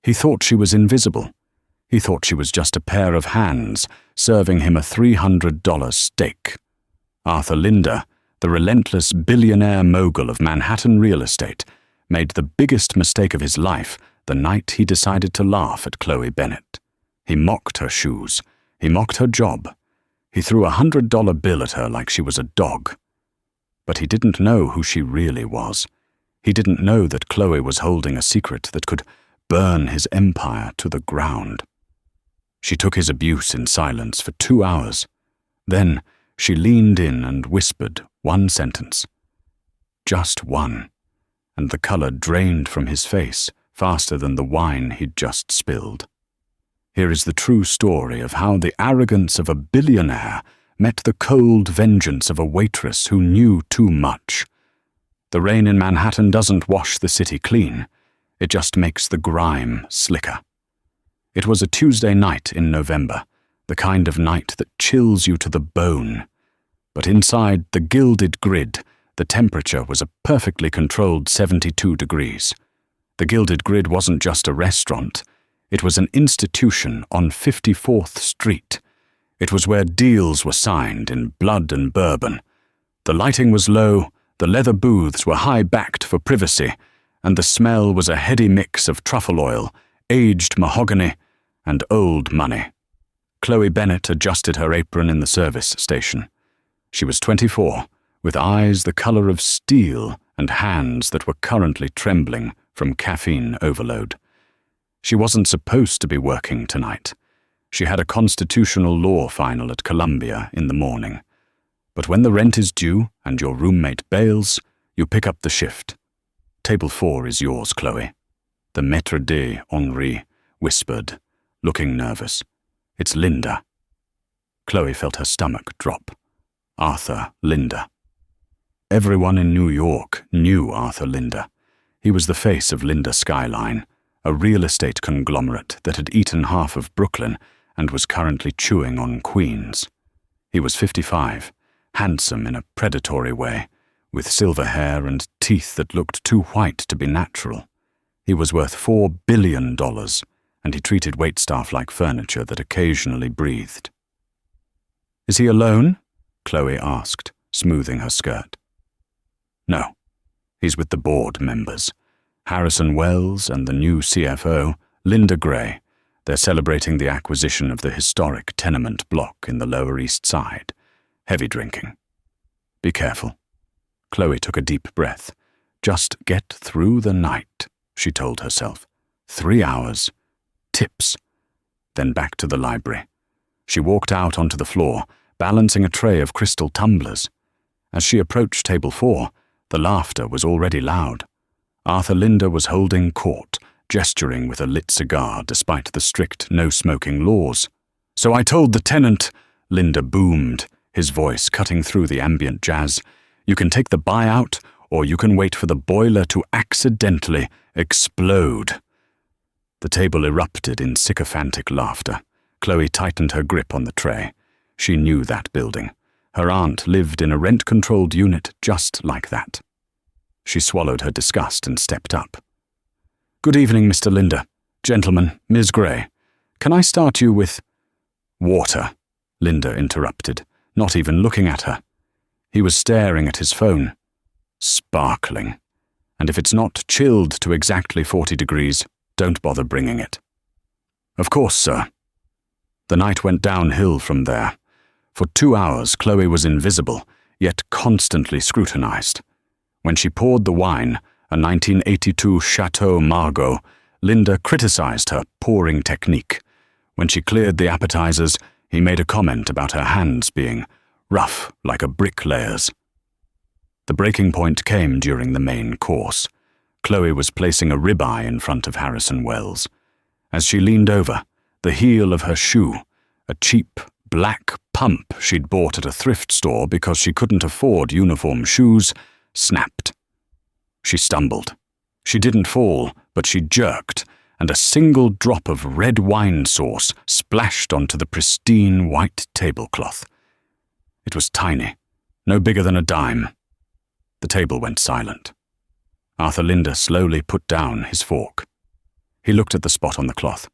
He thought she was invisible. He thought she was just a pair of hands serving him a $300 steak. Arthur Linder, the relentless billionaire mogul of Manhattan real estate, made the biggest mistake of his life the night he decided to laugh at Chloe Bennet. He mocked her shoes. He mocked her job. He threw a $100 bill at her like she was a dog. But he didn't know who she really was. He didn't know that Chloe was holding a secret that could burn his empire to the ground. She took his abuse in silence for 2 hours. Then she leaned in and whispered one sentence. Just one. And the color drained from his face faster than the wine he'd just spilled. Here is the true story of how the arrogance of a billionaire met the cold vengeance of a waitress who knew too much. The rain in Manhattan doesn't wash the city clean. It just makes the grime slicker. It was a Tuesday night in November, the kind of night that chills you to the bone. But inside the Gilded Grid, the temperature was a perfectly controlled 72 degrees. The Gilded Grid wasn't just a restaurant. It was an institution on 54th Street. It was where deals were signed in blood and bourbon. The lighting was low, the leather booths were high-backed for privacy, and the smell was a heady mix of truffle oil, aged mahogany, and old money. Chloe Bennet adjusted her apron in the service station. She was 24, with eyes the color of steel and hands that were currently trembling from caffeine overload. She wasn't supposed to be working tonight. She had a constitutional law final at Columbia in the morning. But when the rent is due and your roommate bails, you pick up the shift. Table 4 is yours, Chloe. The maître d' Henri whispered, looking nervous. It's Linda. Chloe felt her stomach drop. Arthur Linder. Everyone in New York knew Arthur Linder. He was the face of Linder Skyline, a real estate conglomerate that had eaten half of Brooklyn and was currently chewing on Queens. He was 55, handsome in a predatory way, with silver hair and teeth that looked too white to be natural. He was worth $4 billion, and he treated waitstaff like furniture that occasionally breathed. "Is he alone?" Chloe asked, smoothing her skirt. "No, he's with the board members. Harrison Wells and the new CFO, Linda Gray. They're celebrating the acquisition of the historic tenement block in the Lower East Side. Heavy drinking. Be careful." Chloe took a deep breath. Just get through the night, she told herself. 3 hours. Tips. Then back to the library. She walked out onto the floor, balancing a tray of crystal tumblers. As she approached table 4, the laughter was already loud. Arthur Linder was holding court, gesturing with a lit cigar despite the strict no-smoking laws. "So I told the tenant," Linder boomed, his voice cutting through the ambient jazz, "you can take the buyout, or you can wait for the boiler to accidentally explode." The table erupted in sycophantic laughter. Chloe tightened her grip on the tray. She knew that building. Her aunt lived in a rent-controlled unit just like that. She swallowed her disgust and stepped up. "Good evening, Mr. Linder. Gentlemen, Ms. Gray. Can I start you with—" "Water," Linder interrupted, not even looking at her. He was staring at his phone. "Sparkling. And if it's not chilled to exactly 40 degrees, don't bother bringing it." "Of course, sir." The night went downhill from there. For 2 hours, Chloe was invisible, yet constantly scrutinized. When she poured the wine, a 1982 Chateau Margaux, Linda criticized her pouring technique. When she cleared the appetizers, he made a comment about her hands being rough like a bricklayer's. The breaking point came during the main course. Chloe was placing a ribeye in front of Harrison Wells. As she leaned over, the heel of her shoe, a cheap black pump she'd bought at a thrift store because she couldn't afford uniform shoes, snapped. She stumbled. She didn't fall, but she jerked, and a single drop of red wine sauce splashed onto the pristine white tablecloth. It was tiny, no bigger than a dime. The table went silent. Arthur Linder slowly put down his fork. He looked at the spot on the cloth.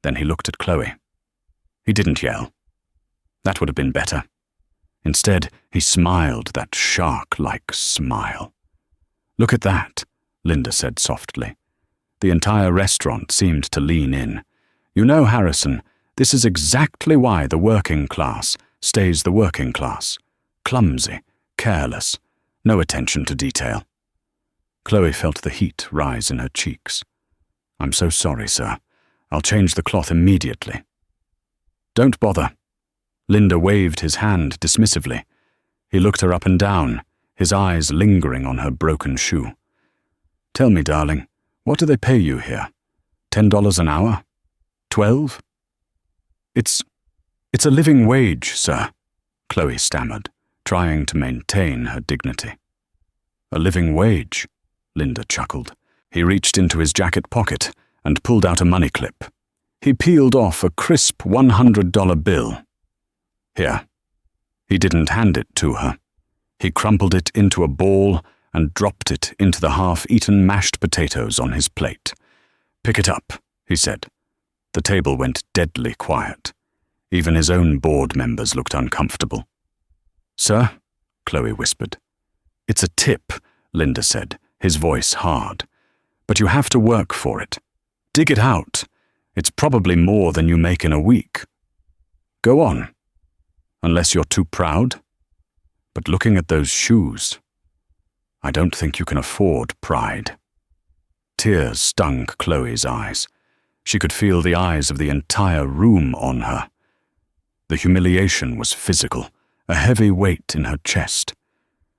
Then he looked at Chloe. He didn't yell. That would have been better. Instead, he smiled that shark-like smile. "Look at that," Linda said softly. The entire restaurant seemed to lean in. "You know, Harrison, this is exactly why the working class stays the working class. Clumsy, careless, no attention to detail." Chloe felt the heat rise in her cheeks. "I'm so sorry, sir. I'll change the cloth immediately." "Don't bother." Linda waved his hand dismissively. He looked her up and down, his eyes lingering on her broken shoe. "Tell me, darling, what do they pay you here? $10 an hour? 12? It's a living wage, sir," Chloe stammered, trying to maintain her dignity. "A living wage?" Linda chuckled. He reached into his jacket pocket and pulled out a money clip. He peeled off a crisp $100 bill. "Here." He didn't hand it to her. He crumpled it into a ball and dropped it into the half-eaten mashed potatoes on his plate. "Pick it up," he said. The table went deadly quiet. Even his own board members looked uncomfortable. "Sir?" Chloe whispered. "It's a tip," Linda said, his voice hard. "But you have to work for it. Dig it out. It's probably more than you make in a week. Go on. Unless you're too proud. But looking at those shoes, I don't think you can afford pride." Tears stung Chloe's eyes. She could feel the eyes of the entire room on her. The humiliation was physical, a heavy weight in her chest.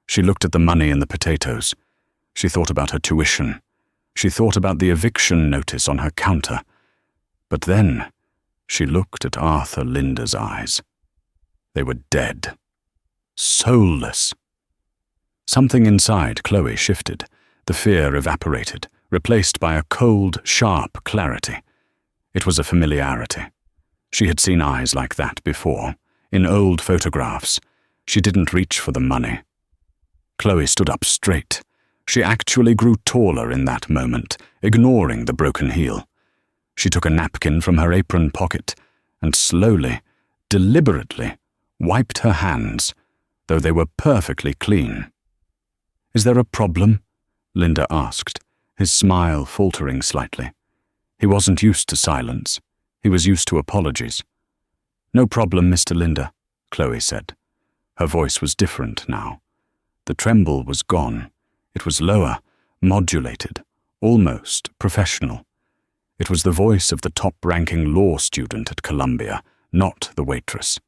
She looked at the money in the potatoes. She thought about her tuition. She thought about the eviction notice on her counter. But then she looked at Arthur Linda's eyes. They were dead. Soulless. Something inside Chloe shifted. The fear evaporated, replaced by a cold, sharp clarity. It was a familiarity. She had seen eyes like that before, in old photographs. She didn't reach for the money. Chloe stood up straight. She actually grew taller in that moment, ignoring the broken heel. She took a napkin from her apron pocket and slowly, deliberately, wiped her hands, though they were perfectly clean. "Is there a problem?" Linda asked, his smile faltering slightly. He wasn't used to silence. He was used to apologies. "No problem, Mr. Linda," Chloe said. Her voice was different now. The tremble was gone. It was lower, modulated, almost professional. It was the voice of the top-ranking law student at Columbia, not the waitress.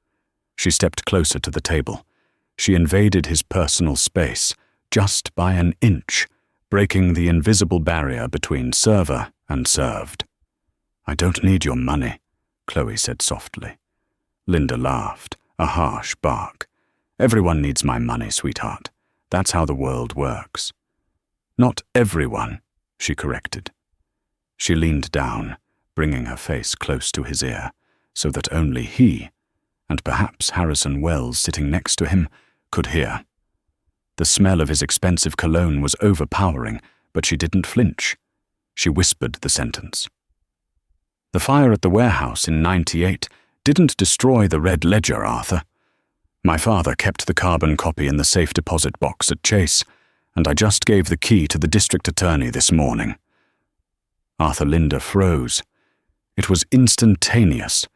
She stepped closer to the table. She invaded his personal space, just by an inch, breaking the invisible barrier between server and served. "I don't need your money," Chloe said softly. Linda laughed, a harsh bark. "Everyone needs my money, sweetheart. That's how the world works." "Not everyone," she corrected. She leaned down, bringing her face close to his ear, so that only he, and perhaps Harrison Wells sitting next to him, could hear. The smell of his expensive cologne was overpowering, but she didn't flinch. She whispered the sentence. "The fire at the warehouse in '98 didn't destroy the red ledger, Arthur. My father kept the carbon copy in the safe deposit box at Chase, and I just gave the key to the district attorney this morning." Arthur Linda froze. It was instantaneous.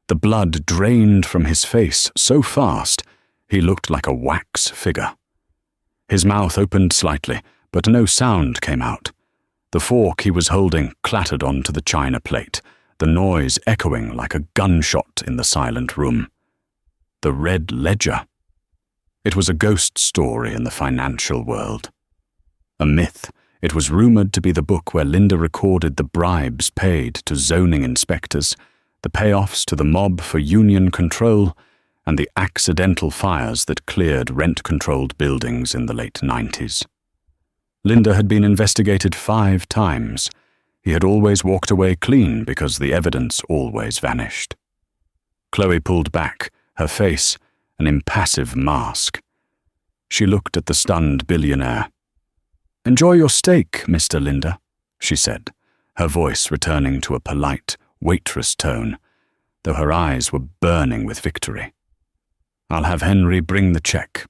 The blood drained from his face so fast, he looked like a wax figure. His mouth opened slightly, but no sound came out. The fork he was holding clattered onto the china plate, the noise echoing like a gunshot in the silent room. The red ledger. It was a ghost story in the financial world. A myth. It was rumored to be the book where Linda recorded the bribes paid to zoning inspectors, the payoffs to the mob for union control, and the accidental fires that cleared rent-controlled buildings in the late 90s. Linda had been investigated 5 times. He had always walked away clean because the evidence always vanished. Chloe pulled back, her face an impassive mask. She looked at the stunned billionaire. "Enjoy your steak, Mr. Linda," she said, her voice returning to a polite, waitress tone, though her eyes were burning with victory. "I'll have Henry bring the check,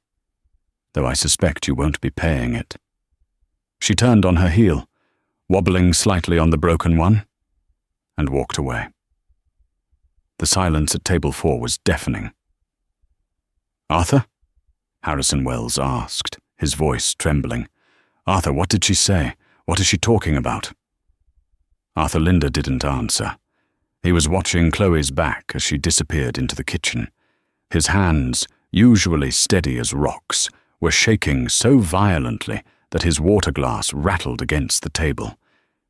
though I suspect you won't be paying it." She turned on her heel, wobbling slightly on the broken one, and walked away. The silence at table 4 was deafening. "Arthur?" Harrison Wells asked, his voice trembling. "Arthur, what did she say? What is she talking about?" Arthur Linder didn't answer. He was watching Chloe's back as she disappeared into the kitchen. His hands, usually steady as rocks, were shaking so violently that his water glass rattled against the table.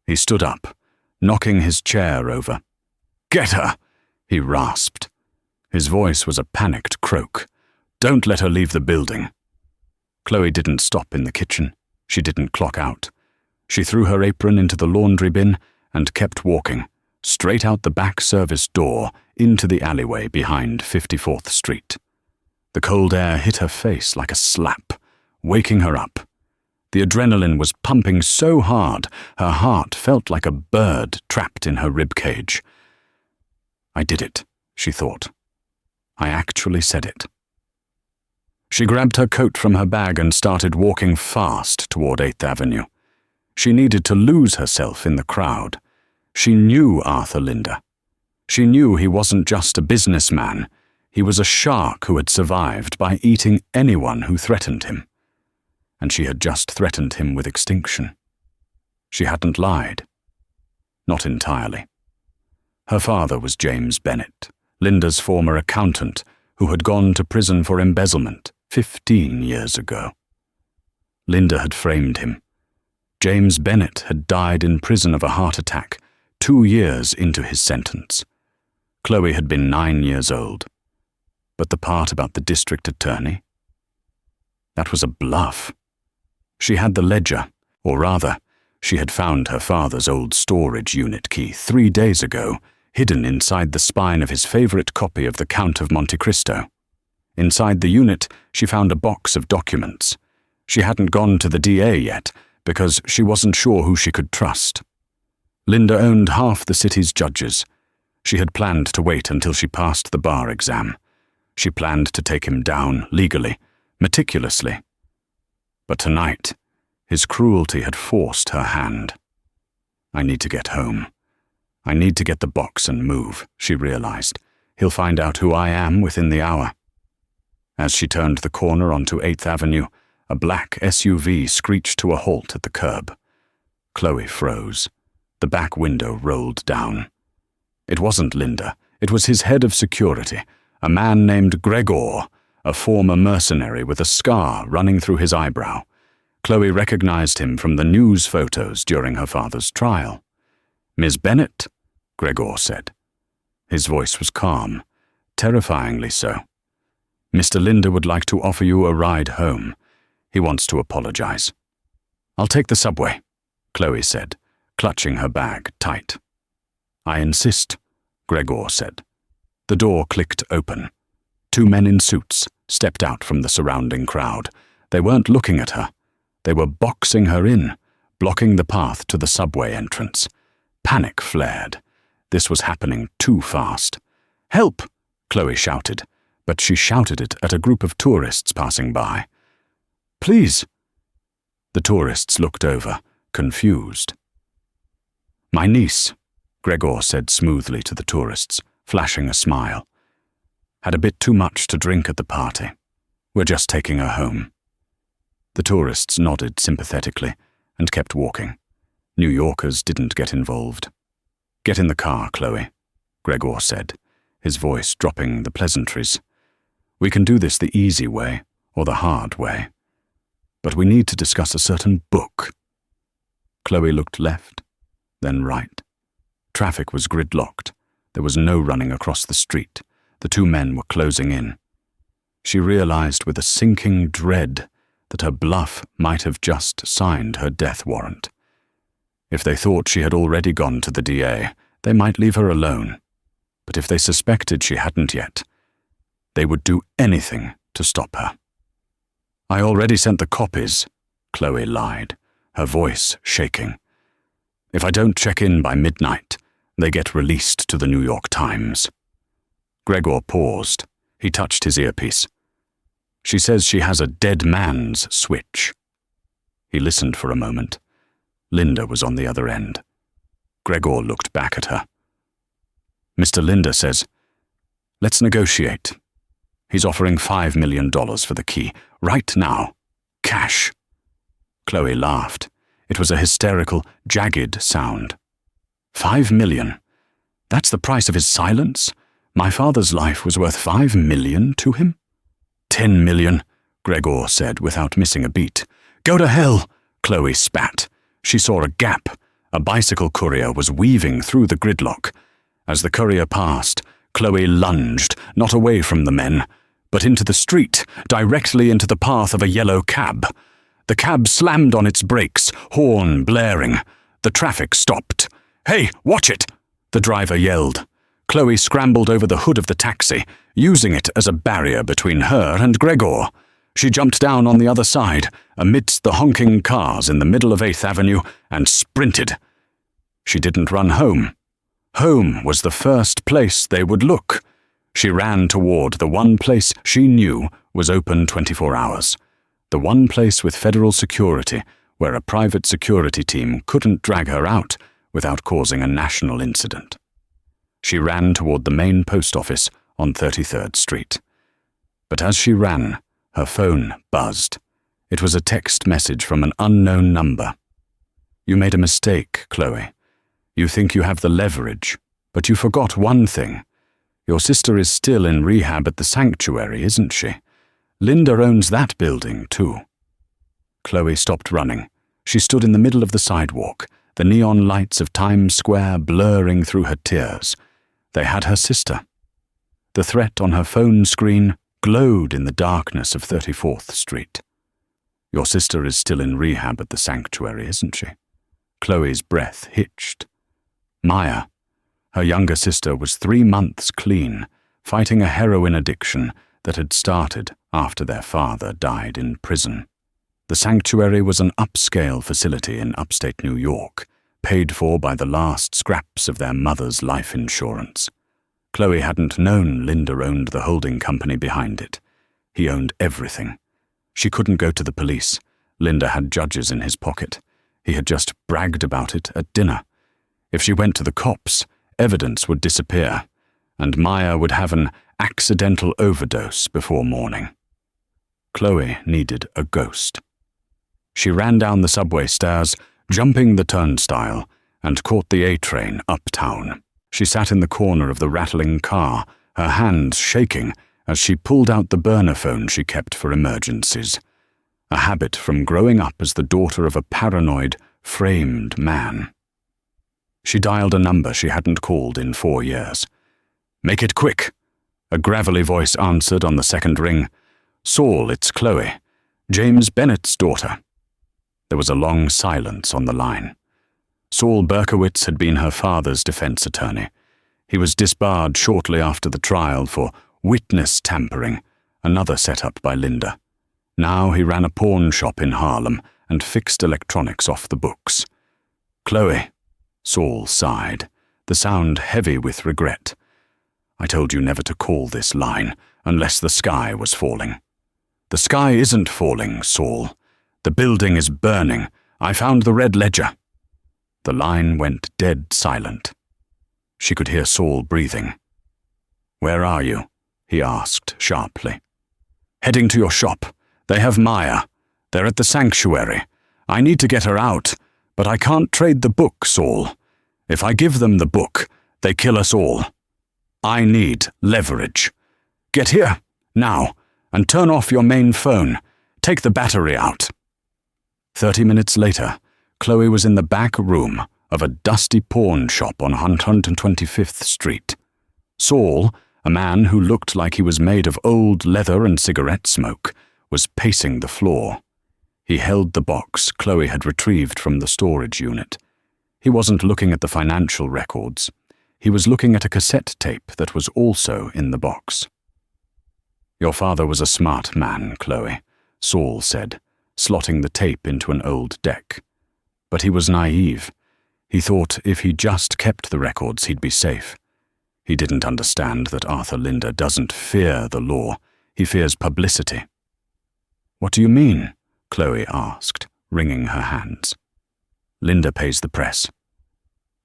He stood up, knocking his chair over. "Get her!" he rasped. His voice was a panicked croak. "Don't let her leave the building." Chloe didn't stop in the kitchen. She didn't clock out. She threw her apron into the laundry bin and kept walking, straight out the back service door into the alleyway behind 54th Street. The cold air hit her face like a slap, waking her up. The adrenaline was pumping so hard, her heart felt like a bird trapped in her ribcage. "I did it," she thought. "I actually said it." She grabbed her coat from her bag and started walking fast toward 8th Avenue. She needed to lose herself in the crowd. She knew Arthur Linder. She knew he wasn't just a businessman. He was a shark who had survived by eating anyone who threatened him. And she had just threatened him with extinction. She hadn't lied. Not entirely. Her father was James Bennett, Linda's former accountant, who had gone to prison for embezzlement 15 years ago. Linda had framed him. James Bennett had died in prison of a heart attack 2 years into his sentence. Chloe had been 9 years old. But the part about the district attorney? That was a bluff. She had the ledger, or rather, she had found her father's old storage unit key 3 days ago, hidden inside the spine of his favorite copy of The Count of Monte Cristo. Inside the unit, she found a box of documents. She hadn't gone to the DA yet, because she wasn't sure who she could trust. Linda owned half the city's judges. She had planned to wait until she passed the bar exam. She planned to take him down legally, meticulously. But tonight, his cruelty had forced her hand. "I need to get home. I need to get the box and move," she realized. "He'll find out who I am within the hour." As she turned the corner onto 8th Avenue, a black SUV screeched to a halt at the curb. Chloe froze. The back window rolled down. It wasn't Linder. It was his head of security, a man named Gregor, a former mercenary with a scar running through his eyebrow. Chloe recognized him from the news photos during her father's trial. "Miss Bennett," Gregor said. His voice was calm, terrifyingly so. "Mr. Linder would like to offer you a ride home. He wants to apologize." "I'll take the subway," Chloe said, clutching her bag tight. "I insist," Gregor said. The door clicked open. 2 men in suits stepped out from the surrounding crowd. They weren't looking at her. They were boxing her in, blocking the path to the subway entrance. Panic flared. This was happening too fast. "Help!" Chloe shouted, but she shouted it at a group of tourists passing by. "Please." The tourists looked over, confused. "My niece," Gregor said smoothly to the tourists, flashing a smile. "Had a bit too much to drink at the party. We're just taking her home." The tourists nodded sympathetically and kept walking. New Yorkers didn't get involved. "Get in the car, Chloe," Gregor said, his voice dropping the pleasantries. "We can do this the easy way or the hard way. But we need to discuss a certain book." Chloe looked left, then right. Traffic was gridlocked. There was no running across the street. The 2 men were closing in. She realized with a sinking dread that her bluff might have just signed her death warrant. If they thought she had already gone to the DA, they might leave her alone. But if they suspected she hadn't yet, they would do anything to stop her. "I already sent the copies," Chloe lied, her voice shaking. If I don't check in by midnight, they get released to the New York Times." Gregor paused. He touched his earpiece. "She says she has a dead man's switch." He listened for a moment. Linda was on the other end. Gregor looked back at her. "Mr. Linda says, let's negotiate. He's offering $5 million for the key, right now. Cash." Chloe laughed. It was a hysterical, jagged sound. $5 million? That's the price of his silence? My father's life was worth $5 million to him? $10 million, Gregor said without missing a beat. "Go to hell," Chloe spat. She saw a gap. A bicycle courier was weaving through the gridlock. As the courier passed, Chloe lunged, not away from the men, but into the street, directly into the path of a yellow cab. The cab slammed on its brakes, horn blaring. The traffic stopped. "Hey, watch it!" the driver yelled. Chloe scrambled over the hood of the taxi, using it as a barrier between her and Gregor. She jumped down on the other side, amidst the honking cars in the middle of 8th Avenue, and sprinted. She didn't run home. Home was the first place they would look. She ran toward the one place she knew was open 24 hours. The one place with federal security, where a private security team couldn't drag her out without causing a national incident. She ran toward the main post office on 33rd Street. But as she ran, her phone buzzed. It was a text message from an unknown number. "You made a mistake, Chloe. You think you have the leverage, but you forgot one thing. Your sister is still in rehab at the sanctuary, isn't she? Linda owns that building, too." Chloe stopped running. She stood in the middle of the sidewalk, the neon lights of Times Square blurring through her tears. They had her sister. The threat on her phone screen glowed in the darkness of 34th Street. "Your sister is still in rehab at the sanctuary, isn't she?" Chloe's breath hitched. Maya, her younger sister, was 3 months clean, fighting a heroin addiction that had started after their father died in prison. The sanctuary was an upscale facility in upstate New York, paid for by the last scraps of their mother's life insurance. Chloe hadn't known Linda owned the holding company behind it. He owned everything. She couldn't go to the police. Linda had judges in his pocket. He had just bragged about it at dinner. If she went to the cops, evidence would disappear, and Maya would have an accidental overdose before morning. Chloe needed a ghost. She ran down the subway stairs, jumping the turnstile, and caught the A train uptown. She sat in the corner of the rattling car, her hands shaking as she pulled out the burner phone she kept for emergencies. A habit from growing up as the daughter of a paranoid, framed man. She dialed a number she hadn't called in 4 years. "Make it quick," a gravelly voice answered on the second ring. "Saul, it's Chloe, James Bennett's daughter." There was a long silence on the line. Saul Berkowitz had been her father's defense attorney. He was disbarred shortly after the trial for witness tampering, another set up by Linda. Now he ran a pawn shop in Harlem and fixed electronics off the books. "Chloe," Saul sighed, the sound heavy with regret. "I told you never to call this line unless the sky was falling." "The sky isn't falling, Saul. The building is burning. I found the red ledger." The line went dead silent. She could hear Saul breathing. "Where are you?" he asked sharply. "Heading to your shop. They have Maya. They're at the sanctuary. I need to get her out, but I can't trade the book, Saul. If I give them the book, they kill us all. I need leverage. Get here, now, and turn off your main phone. Take the battery out." 30 minutes later, Chloe was in the back room of a dusty pawn shop on 125th Street. Saul, a man who looked like he was made of old leather and cigarette smoke, was pacing the floor. He held the box Chloe had retrieved from the storage unit. He wasn't looking at the financial records. He was looking at a cassette tape that was also in the box. "Your father was a smart man, Chloe," Saul said, slotting the tape into an old deck. "But he was naive. He thought if he just kept the records, he'd be safe. He didn't understand that Arthur Linder doesn't fear the law. He fears publicity. "What do you mean?" Chloe asked, wringing her hands. "Linder pays the press."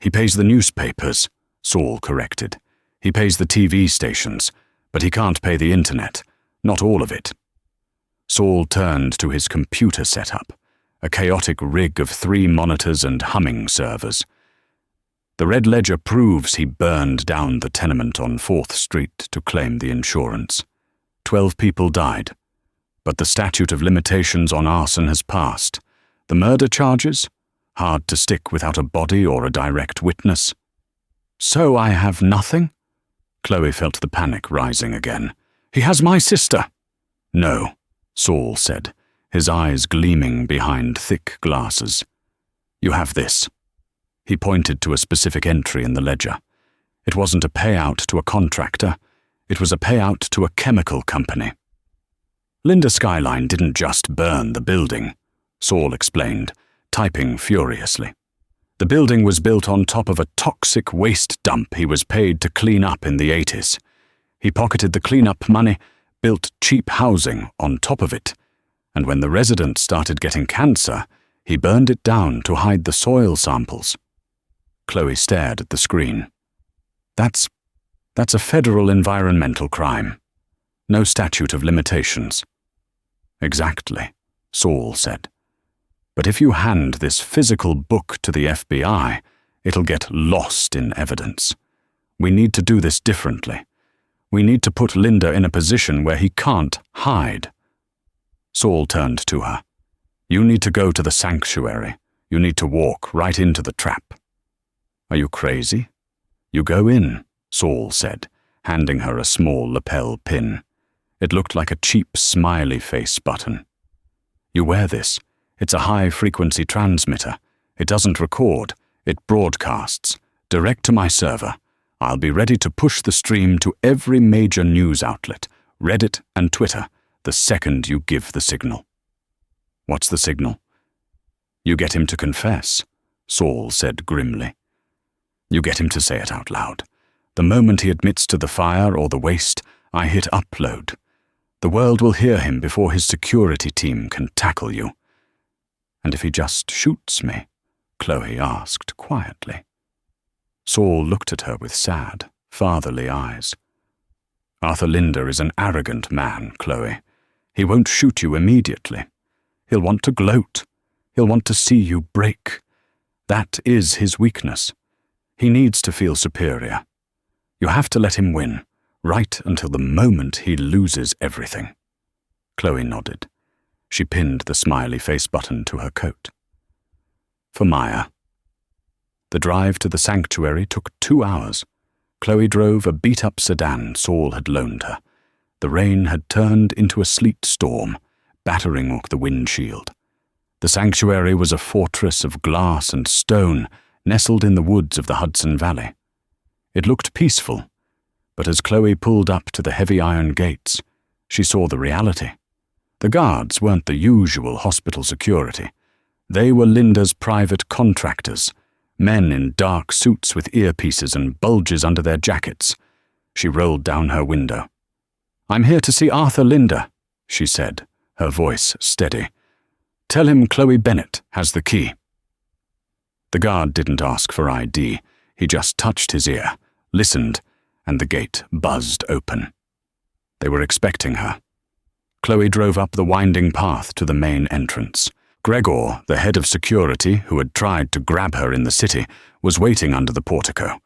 "He pays the newspapers," Saul corrected. "He pays the TV stations, but he can't pay the internet. Not all of it." Saul turned to his computer setup, a chaotic rig of 3 monitors and humming servers. "The red ledger proves he burned down the tenement on 4th Street to claim the insurance. 12 people died, but the statute of limitations on arson has passed. The murder charges? Hard to stick without a body or a direct witness." "So I have nothing?" Chloe felt the panic rising again. "He has my sister." "No," Saul said, his eyes gleaming behind thick glasses. "You have this." He pointed to a specific entry in the ledger. It wasn't a payout to a contractor. It was a payout to a chemical company. "Linder Skyline didn't just burn the building," Saul explained, typing furiously. "The building was built on top of a toxic waste dump he was paid to clean up in the 80s. He pocketed the cleanup money, built cheap housing on top of it, and when the residents started getting cancer, he burned it down to hide the soil samples." Chloe stared at the screen. That's a federal environmental crime. No statute of limitations." "Exactly," Saul said. "But if you hand this physical book to the FBI, it'll get lost in evidence. We need to do this differently. We need to put Linder in a position where he can't hide." Saul turned to her. "You need to go to the sanctuary. You need to walk right into the trap." "Are you crazy?" "You go in," Saul said, handing her a small lapel pin. It looked like a cheap smiley face button. "You wear this. It's a high-frequency transmitter. It doesn't record. It broadcasts, direct to my server. I'll be ready to push the stream to every major news outlet, Reddit and Twitter, the second you give the signal." "What's the signal?" "You get him to confess," Saul said grimly. "You get him to say it out loud. The moment he admits to the fire or the waste, I hit upload. The world will hear him before his security team can tackle you." "And if he just shoots me?" Chloe asked quietly. Saul looked at her with sad, fatherly eyes. "Arthur Linder is an arrogant man, Chloe. He won't shoot you immediately. He'll want to gloat. He'll want to see you break. That is his weakness. He needs to feel superior. You have to let him win, right until the moment he loses everything." Chloe nodded. She pinned the smiley face button to her coat. For Maya. The drive to the sanctuary took 2 hours. Chloe drove a beat-up sedan Saul had loaned her. The rain had turned into a sleet storm, battering the windshield. The sanctuary was a fortress of glass and stone, nestled in the woods of the Hudson Valley. It looked peaceful, but as Chloe pulled up to the heavy iron gates, she saw the reality. The guards weren't the usual hospital security. They were Linder's private contractors, men in dark suits with earpieces and bulges under their jackets. She rolled down her window. "I'm here to see Arthur Linder," she said, her voice steady. "Tell him Chloe Bennett has the key." The guard didn't ask for ID. He just touched his ear, listened, and the gate buzzed open. They were expecting her. Chloe drove up the winding path to the main entrance. Gregor, the head of security, who had tried to grab her in the city, was waiting under the portico.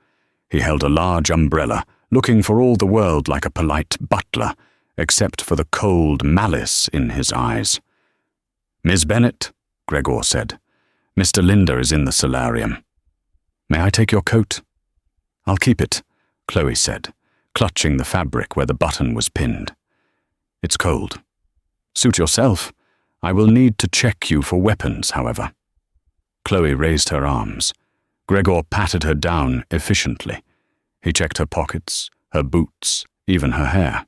He held a large umbrella, looking for all the world like a polite butler, except for the cold malice in his eyes. "Miss Bennett," Gregor said, "Mr. Linder is in the solarium." "May I take your coat?" "I'll keep it," Chloe said, clutching the fabric where the button was pinned. "It's cold. Suit yourself. I will need to check you for weapons, however." Chloe raised her arms. Gregor patted her down efficiently. He checked her pockets, her boots, even her hair.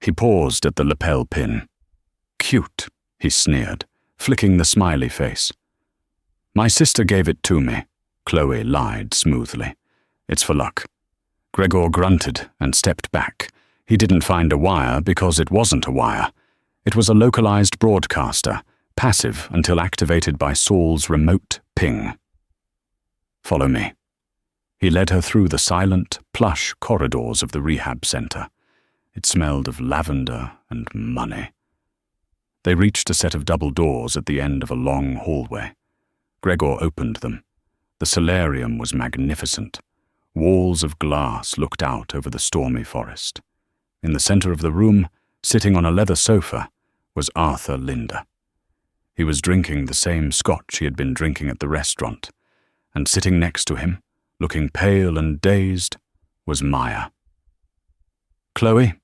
He paused at the lapel pin. "Cute," he sneered, flicking the smiley face. "My sister gave it to me," Chloe lied smoothly. "It's for luck." Gregor grunted and stepped back. He didn't find a wire because it wasn't a wire. It was a localized broadcaster, passive until activated by Saul's remote ping. "Follow me." He led her through the silent, plush corridors of the rehab center. It smelled of lavender and money. They reached a set of double doors at the end of a long hallway. Gregor opened them. The solarium was magnificent. Walls of glass looked out over the stormy forest. In the center of the room, sitting on a leather sofa, was Arthur Linder. He was drinking the same scotch he had been drinking at the restaurant, and sitting next to him, looking pale and dazed, was Maya. "Chloe?"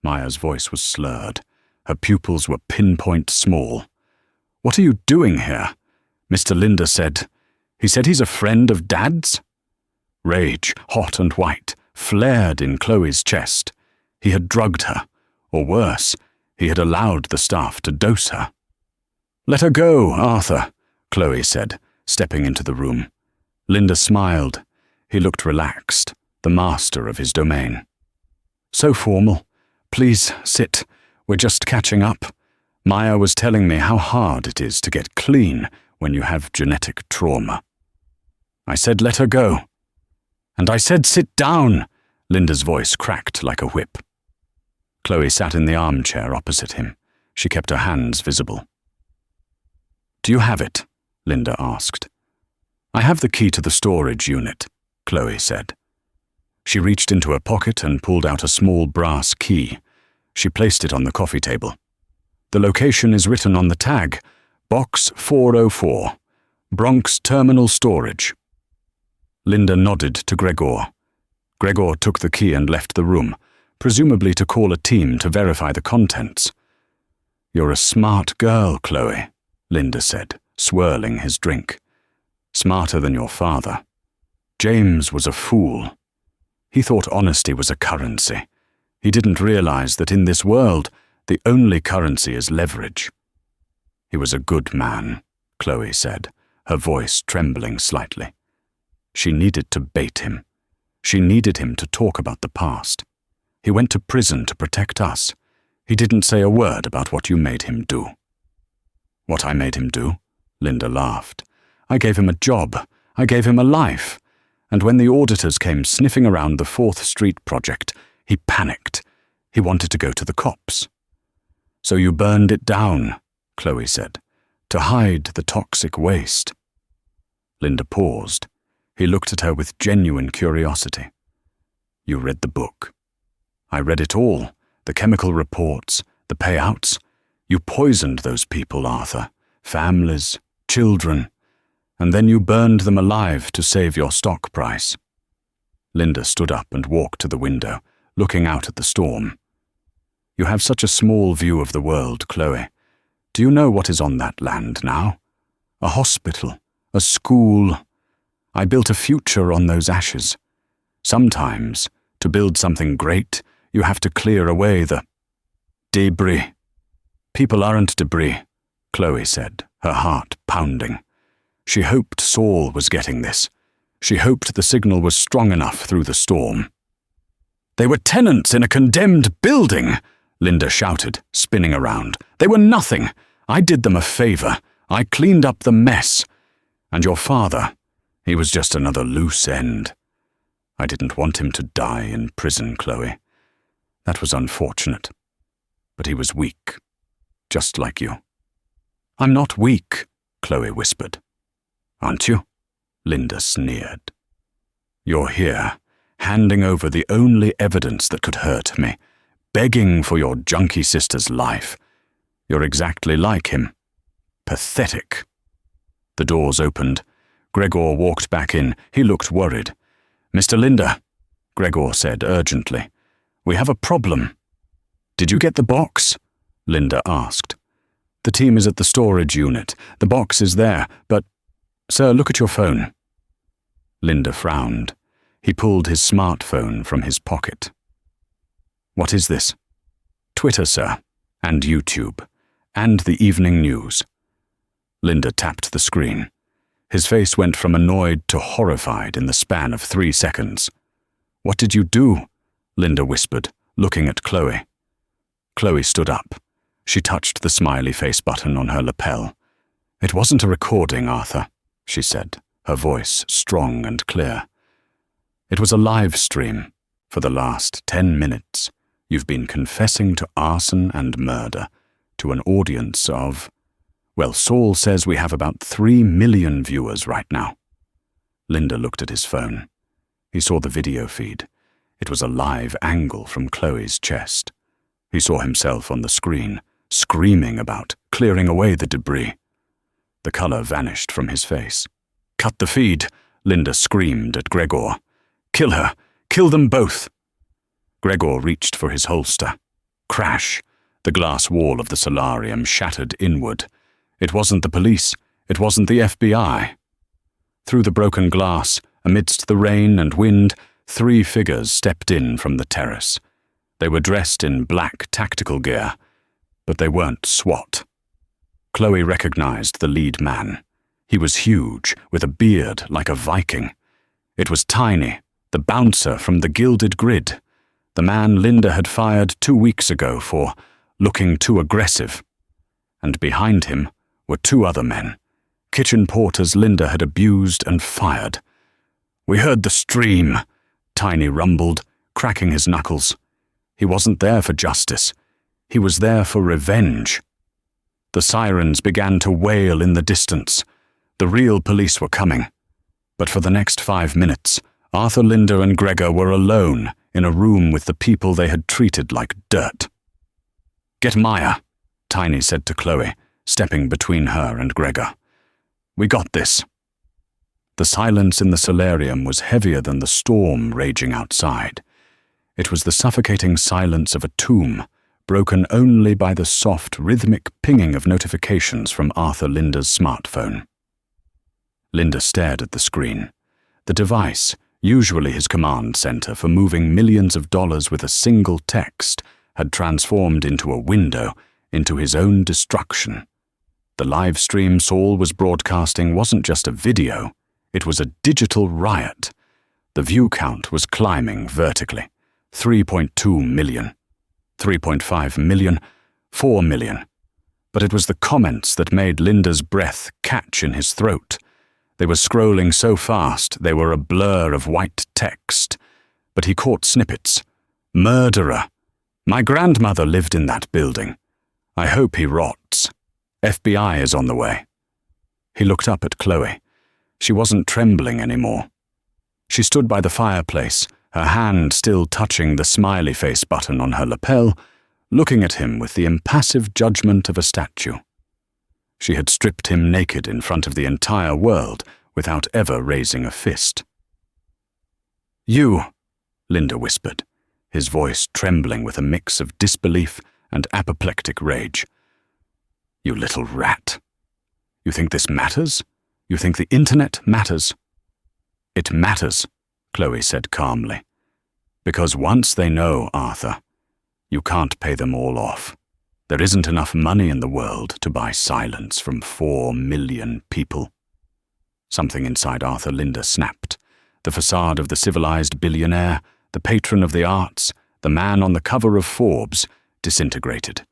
Maya's voice was slurred. Her pupils were pinpoint small. "What are you doing here? Mr. Linder said. He said he's a friend of Dad's?" Rage, hot and white, flared in Chloe's chest. He had drugged her, or worse, he had allowed the staff to dose her. "Let her go, Arthur," Chloe said, stepping into the room. Linder smiled. He looked relaxed, the master of his domain. "So formal. Please sit. We're just catching up. Maya was telling me how hard it is to get clean when you have genetic trauma." "I said let her go." "And I said sit down." Linda's voice cracked like a whip. Chloe sat in the armchair opposite him. She kept her hands visible. "Do you have it?" Linda asked. "I have the key to the storage unit," Chloe said. She reached into her pocket and pulled out a small brass key. She placed it on the coffee table. "The location is written on the tag, Box 404, Bronx Terminal Storage." Linda nodded to Gregor. Gregor took the key and left the room, presumably to call a team to verify the contents. "You're a smart girl, Chloe," Linda said, swirling his drink. "Smarter than your father. James was a fool. He thought honesty was a currency. He didn't realize that in this world, the only currency is leverage." "He was a good man," Chloe said, her voice trembling slightly. She needed to bait him. She needed him to talk about the past. He went to prison to protect us. He didn't say a word about what you made him do." "What I made him do?" Linda laughed. "I gave him a job. I gave him a life. And when the auditors came sniffing around the 4th Street project, he panicked. He wanted to go to the cops." "So you burned it down," Chloe said, "to hide the toxic waste." Linda paused. He looked at her with genuine curiosity. "You read the book." "I read it all, the chemical reports, the payouts. You poisoned those people, Arthur. Families, children. And then you burned them alive to save your stock price." Linda stood up and walked to the window, looking out at the storm. "You have such a small view of the world, Chloe. Do you know what is on that land now? A hospital, a school. I built a future on those ashes. Sometimes, to build something great, you have to clear away the debris." "People aren't debris," Chloe said, her heart pounding. She hoped Saul was getting this. She hoped the signal was strong enough through the storm. "They were tenants in a condemned building," Linda shouted, spinning around. "They were nothing. I did them a favor. I cleaned up the mess. And your father, he was just another loose end. I didn't want him to die in prison, Chloe. That was unfortunate. But he was weak, just like you." "I'm not weak," Chloe whispered. "Aren't you?" Linda sneered. "You're here, handing over the only evidence that could hurt me, begging for your junkie sister's life. You're exactly like him. Pathetic." The doors opened. Gregor walked back in. He looked worried. "Mr. Linder," Gregor said urgently, "we have a problem." "Did you get the box?" Linda asked. "The team is at the storage unit. The box is there, but... Sir, look at your phone." Linda frowned. He pulled his smartphone from his pocket. "What is this?" "Twitter, sir, and YouTube, and the evening news." Linda tapped the screen. His face went from annoyed to horrified in the span of 3 seconds. "What did you do?" Linda whispered, looking at Chloe. Chloe stood up. She touched the smiley face button on her lapel. "It wasn't a recording, Arthur," she said, her voice strong and clear. "It was a live stream. For the last 10 minutes, you've been confessing to arson and murder to an audience of... Well, Saul says we have about 3 million viewers right now." Linda looked at his phone. He saw the video feed. It was a live angle from Chloe's chest. He saw himself on the screen, screaming about clearing away the debris. The color vanished from his face. "Cut the feed," Linda screamed at Gregor. "Kill her! Kill them both!" Gregor reached for his holster. Crash! The glass wall of the solarium shattered inward. It wasn't the police. It wasn't the FBI. Through the broken glass, amidst the rain and wind, 3 figures stepped in from the terrace. They were dressed in black tactical gear, but they weren't SWAT. Chloe recognized the lead man. He was huge, with a beard like a Viking. It was Tiny, the bouncer from the Gilded Grid, the man Linda had fired 2 weeks ago for looking too aggressive. And behind him were 2 other men, kitchen porters Linda had abused and fired. "We heard the stream," Tiny rumbled, cracking his knuckles. He wasn't there for justice. He was there for revenge. The sirens began to wail in the distance. The real police were coming. But for the next 5 minutes, Arthur, Linda, and Gregor were alone in a room with the people they had treated like dirt. "Get Maya," Tiny said to Chloe, stepping between her and Gregor. "We got this." The silence in the solarium was heavier than the storm raging outside. It was the suffocating silence of a tomb, broken only by the soft, rhythmic pinging of notifications from Arthur Linda's smartphone. Linda stared at the screen. The device, usually his command center for moving millions of dollars with a single text, had transformed into a window into his own destruction. The live stream Saul was broadcasting wasn't just a video, it was a digital riot. The view count was climbing vertically. 3.2 million, 3.5 million, 4 million. But it was the comments that made Linda's breath catch in his throat. They were scrolling so fast they were a blur of white text. But he caught snippets. "Murderer. My grandmother lived in that building. I hope he rots. FBI is on the way." He looked up at Chloe. She wasn't trembling anymore. She stood by the fireplace, her hand still touching the smiley face button on her lapel, looking at him with the impassive judgment of a statue. She had stripped him naked in front of the entire world without ever raising a fist. "You," Linda whispered, his voice trembling with a mix of disbelief and apoplectic rage. "You little rat. You think this matters? You think the internet matters?" "It matters," Chloe said calmly. "Because once they know, Arthur, you can't pay them all off. There isn't enough money in the world to buy silence from 4 million people." Something inside Arthur Linda snapped. The facade of the civilized billionaire, the patron of the arts, the man on the cover of Forbes, disintegrated.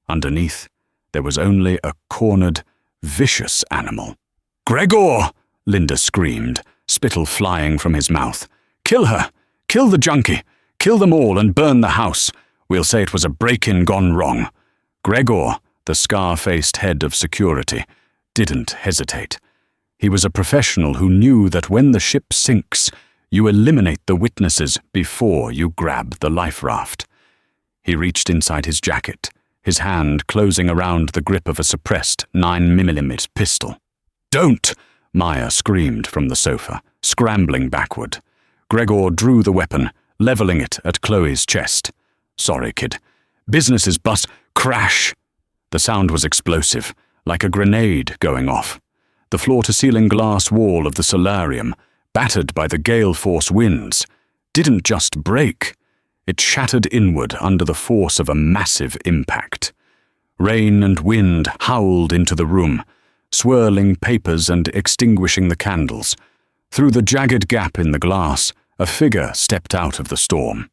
Underneath, there was only a cornered, vicious animal. "Gregor!" Linda screamed, spittle flying from his mouth. "Kill her! Kill the junkie! Kill them all and burn the house! We'll say it was a break-in gone wrong." Gregor, the scar-faced head of security, didn't hesitate. He was a professional who knew that when the ship sinks, you eliminate the witnesses before you grab the life raft. He reached inside his jacket, his hand closing around the grip of a suppressed 9mm pistol. "Don't!" Maya screamed from the sofa, scrambling backward. Gregor drew the weapon, leveling it at Chloe's chest. "Sorry, kid. Business is bust." Crash! The sound was explosive, like a grenade going off. The floor-to-ceiling glass wall of the solarium, battered by the gale-force winds, didn't just break. It shattered inward under the force of a massive impact. Rain and wind howled into the room. swirling papers and extinguishing the candles. Through the jagged gap in the glass, a figure stepped out of the storm.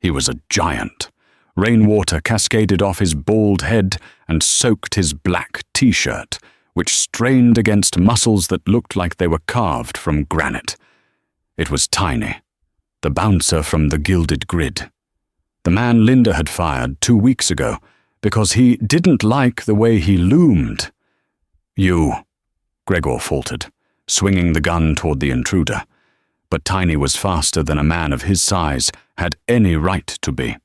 He was a giant. Rainwater cascaded off his bald head and soaked his black t-shirt, which strained against muscles that looked like they were carved from granite. It was Tiny, the bouncer from the Gilded Grid. The man Linda had fired 2 weeks ago because he didn't like the way he loomed. "You," Gregor faltered, swinging the gun toward the intruder. But Tiny was faster than a man of his size had any right to be.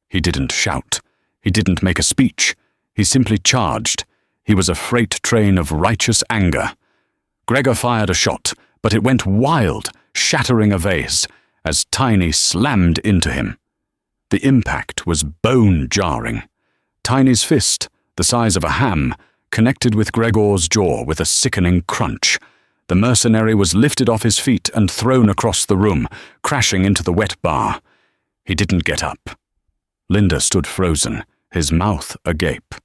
He didn't shout. He didn't make a speech. He simply charged. He was a freight train of righteous anger. Gregor fired a shot, but it went wild, shattering a vase, as Tiny slammed into him. The impact was bone-jarring. Tiny's fist, the size of a ham, connected with Gregor's jaw with a sickening crunch. The mercenary was lifted off his feet and thrown across the room, crashing into the wet bar. He didn't get up. Linda stood frozen, his mouth agape.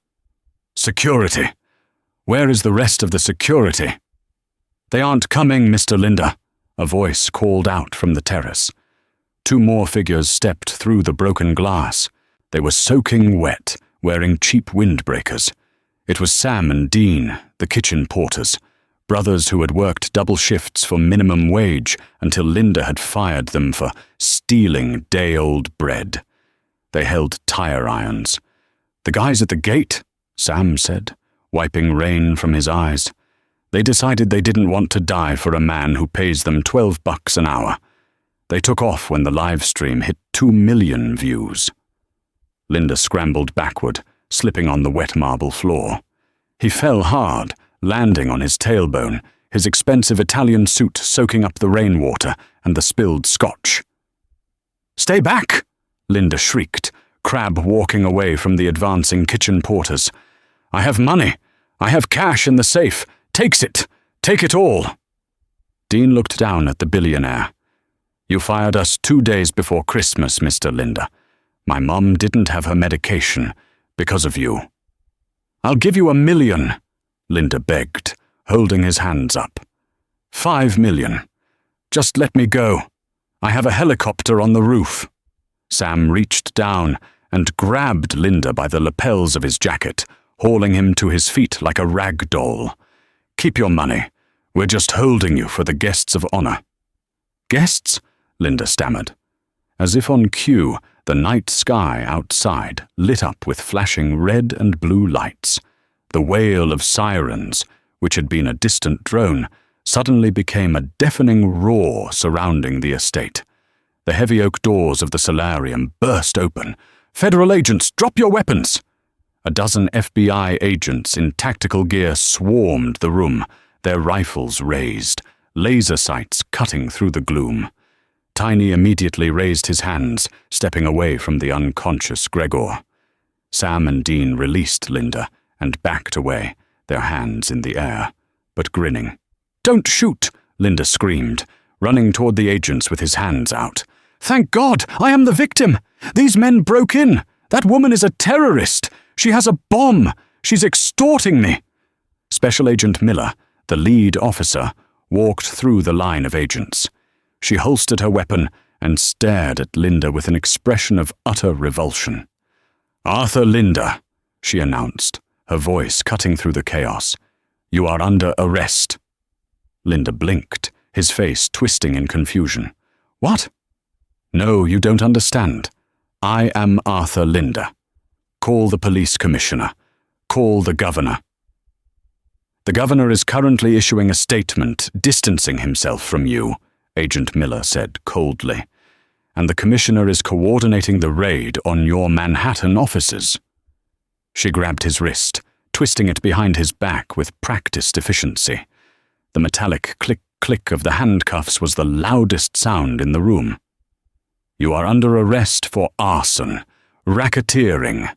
"Security! Where is the rest of the security?" "They aren't coming, Mr. Linda," a voice called out from the terrace. 2 more figures stepped through the broken glass. They were soaking wet, wearing cheap windbreakers. It was Sam and Dean, the kitchen porters, brothers who had worked double shifts for minimum wage until Linda had fired them for stealing day-old bread. They held tire irons. "The guys at the gate," Sam said, wiping rain from his eyes. "They decided they didn't want to die for a man who pays them $12 an hour. They took off when the live stream hit 2 million views." Linda scrambled backward, slipping on the wet marble floor. He fell hard, landing on his tailbone, his expensive Italian suit soaking up the rainwater and the spilled scotch. "Stay back!" Linda shrieked, Crab walking away from the advancing kitchen porters. "I have money. I have cash in the safe. Takes it. Take it all." Dean looked down at the billionaire. "You fired us 2 days before Christmas, Mr. Linda. My mom didn't have her medication because of you." "I'll give you $1 million," Linda begged, holding his hands up. $5 million. Just let me go. I have a helicopter on the roof." Sam reached down and grabbed Linda by the lapels of his jacket, hauling him to his feet like a rag doll. "Keep your money. We're just holding you for the guests of honor." "Guests?" Linda stammered. As if on cue, the night sky outside lit up with flashing red and blue lights. The wail of sirens, which had been a distant drone, suddenly became a deafening roar surrounding the estate. The heavy oak doors of the solarium burst open. "Federal agents, drop your weapons!" A dozen FBI agents in tactical gear swarmed the room, their rifles raised, laser sights cutting through the gloom. Tiny immediately raised his hands, stepping away from the unconscious Gregor. Sam and Dean released Linda and backed away, their hands in the air, but grinning. "Don't shoot!" Linda screamed, running toward the agents with his hands out. "Thank God! I am the victim! These men broke in! That woman is a terrorist! She has a bomb! She's extorting me!" Special Agent Miller, the lead officer, walked through the line of agents. She holstered her weapon and stared at Linda with an expression of utter revulsion. "Arthur Linda," she announced, her voice cutting through the chaos. "You are under arrest." Linda blinked, his face twisting in confusion. "What?" "No, you don't understand. I am Arthur Linda. Call the police commissioner. Call the governor." "The governor is currently issuing a statement distancing himself from you," Agent Miller said coldly, "and the commissioner is coordinating the raid on your Manhattan offices." She grabbed his wrist, twisting it behind his back with practiced efficiency. The metallic click-click of the handcuffs was the loudest sound in the room. "You are under arrest for arson, racketeering,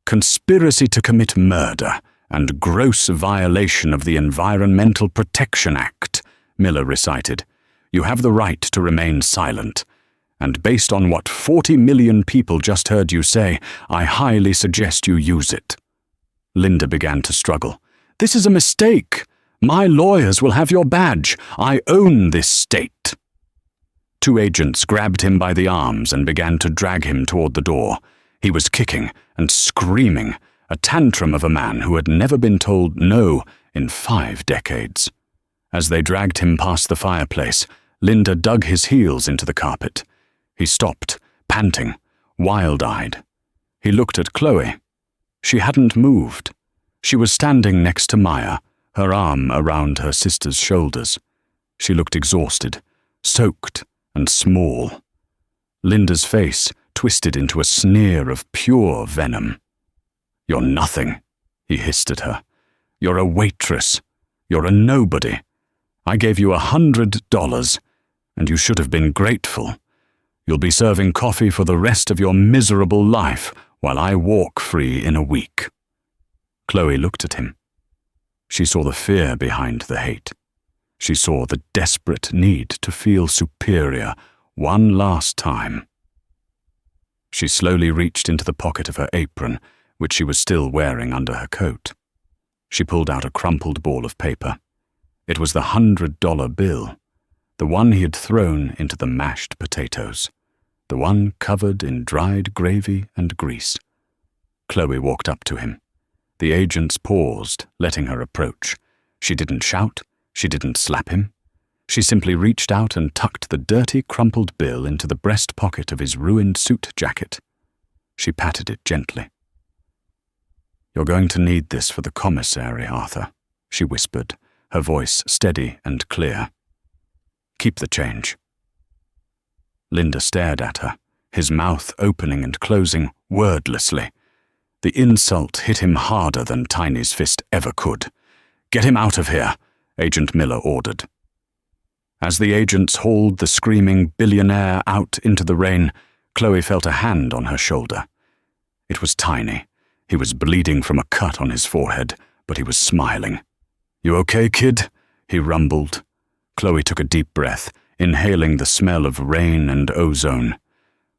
conspiracy to commit murder, and gross violation of the Environmental Protection Act," Miller recited. "You have the right to remain silent, and based on what 40 million people just heard you say, I highly suggest you use it." Linda began to struggle. This is a mistake. My lawyers will have your badge. I own this state." Two agents grabbed him by the arms and began to drag him toward the door. He was kicking and screaming, a tantrum of a man who had never been told no in 5 decades. As they dragged him past the fireplace, Linda dug his heels into the carpet. He stopped, panting, wild-eyed. He looked at Chloe. She hadn't moved. She was standing next to Maya, her arm around her sister's shoulders. She looked exhausted, soaked, and small. Linda's face twisted into a sneer of pure venom. "You're nothing," he hissed at her. "You're a waitress. You're a nobody. I gave you $100, and you should have been grateful. You'll be serving coffee for the rest of your miserable life while I walk free in a week." Chloe looked at him. She saw the fear behind the hate. She saw the desperate need to feel superior one last time. She slowly reached into the pocket of her apron, which she was still wearing under her coat. She pulled out a crumpled ball of paper. It was the $100 bill, the one he had thrown into the mashed potatoes, the one covered in dried gravy and grease. Chloe walked up to him. The agents paused, letting her approach. She didn't shout. She didn't slap him. She simply reached out and tucked the dirty, crumpled bill into the breast pocket of his ruined suit jacket. She patted it gently. "You're going to need this for the commissary, Arthur," she whispered, her voice steady and clear. "Keep the change." Linda stared at her, his mouth opening and closing wordlessly. The insult hit him harder than Tiny's fist ever could. "Get him out of here," Agent Miller ordered. As the agents hauled the screaming billionaire out into the rain, Chloe felt a hand on her shoulder. It was Tiny. He was bleeding from a cut on his forehead, but he was smiling. "You okay, kid?" he rumbled. Chloe took a deep breath, inhaling the smell of rain and ozone.